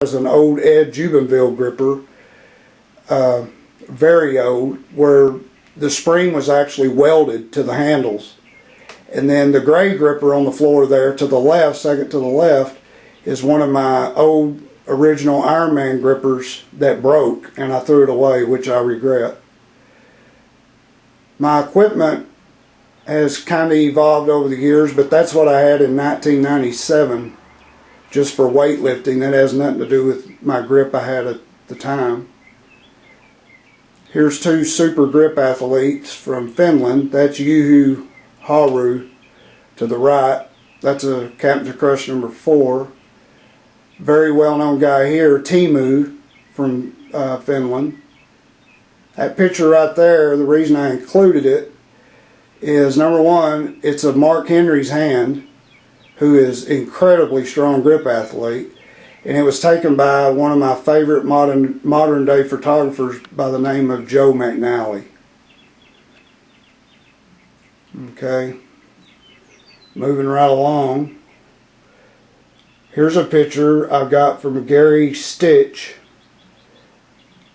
is an old Ed Jubenville gripper, very old, where the spring was actually welded to the handles. And then the gray gripper on the floor there to the left, second to the left, is one of my old original Ironman grippers that broke, and I threw it away, which I regret. My equipment has kind of evolved over the years, but that's what I had in 1997 just for weightlifting. That has nothing to do with my grip I had at the time. Here's two super grip athletes from Finland. That's Juho Haru to the right. That's a Captain's Crush number 4. Very well-known guy here, Teemu from Finland. That picture right there, the reason I included it is, number one, it's of Mark Henry's hand, who is incredibly strong grip athlete, and it was taken by one of my favorite modern day photographers by the name of Joe McNally. Okay, moving right along. Here's a picture I've got from Gary Stitch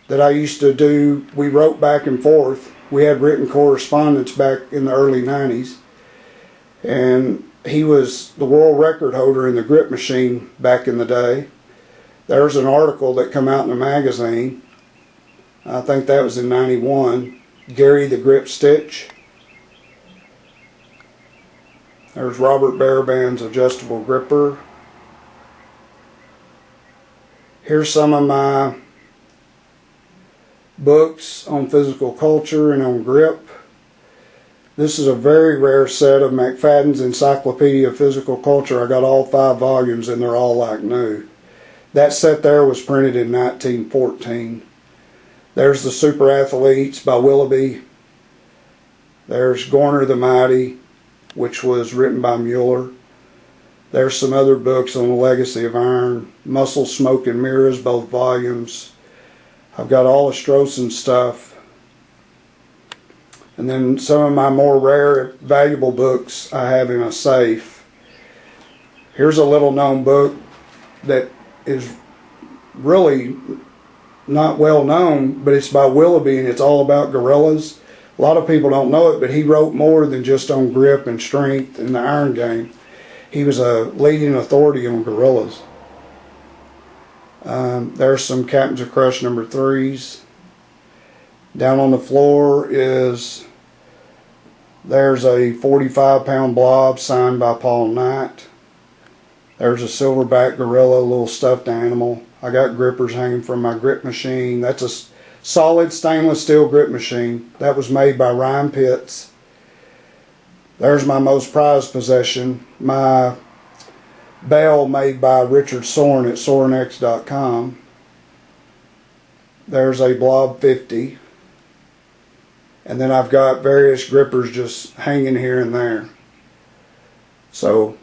that I used to do. We wrote back and forth. We had written correspondence back in the early 90s. And he was the world record holder in the grip machine back in the day. There's an article that came out in a magazine. I think that was in 91. Gary the Grip Stitch. There's Robert Baraband's adjustable gripper. Here's some of my books on physical culture and on grip. This is a very rare set of McFadden's Encyclopedia of Physical Culture. I got all 5 volumes and they're all like new. That set there was printed in 1914. There's the Super Athletes by Willoughby. There's Gorner the Mighty, which was written by Mueller. There's some other books on the legacy of iron. Muscle, Smoke, and Mirrors, both volumes. I've got all the Strossen stuff. And then some of my more rare, valuable books I have in a safe. Here's a little known book that is really not well known, but it's by Willoughby and it's all about gorillas. A lot of people don't know it, but he wrote more than just on grip and strength and the iron game. He was a leading authority on gorillas. There's some Captain's Crush number 3s. Down on the floor there's a 45-pound blob signed by Paul Knight. There's a silverback gorilla, a little stuffed animal. I got grippers hanging from my grip machine. That's a solid stainless steel grip machine. That was made by Ryan Pitts. There's my most prized possession, my bell made by Richard Soren at sorenex.com. There's a Blob 50. And then I've got various grippers just hanging here and there. So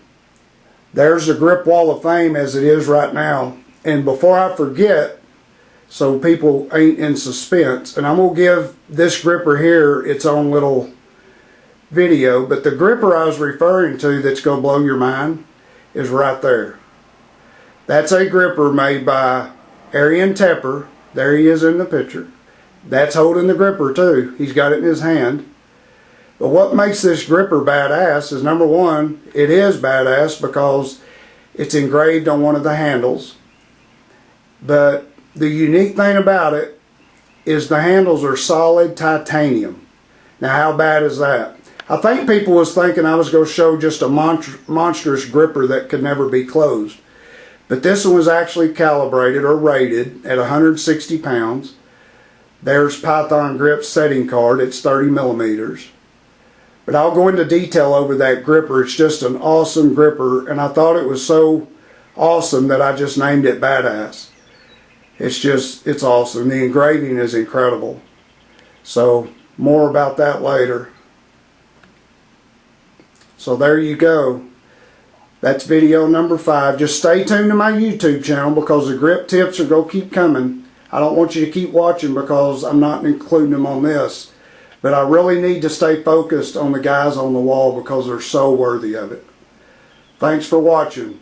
there's the Grip Wall of Fame as it is right now. And before I forget, so people ain't in suspense, and I'm going to give this gripper here its own little video, but the gripper I was referring to that's going to blow your mind is right there. That's a gripper made by Arian Tepper. There he is in the picture. That's holding the gripper too. He's got it in his hand. But what makes this gripper badass is, number one, it is badass because it's engraved on one of the handles. But the unique thing about it is the handles are solid titanium. Now how bad is that? I think people was thinking I was going to show just a monstrous gripper that could never be closed. But this one was actually calibrated or rated at 160 pounds. There's Python Grip setting card. It's 30 millimeters. But I'll go into detail over that gripper. It's just an awesome gripper, and I thought it was so awesome that I just named it Badass. It's awesome. The engraving is incredible. So more about that later. So there you go. That's video number 5. Just stay tuned to my YouTube channel because the grip tips are going to keep coming. I don't want you to keep watching because I'm not including them on this. But I really need to stay focused on the guys on the wall because they're so worthy of it. Thanks for watching.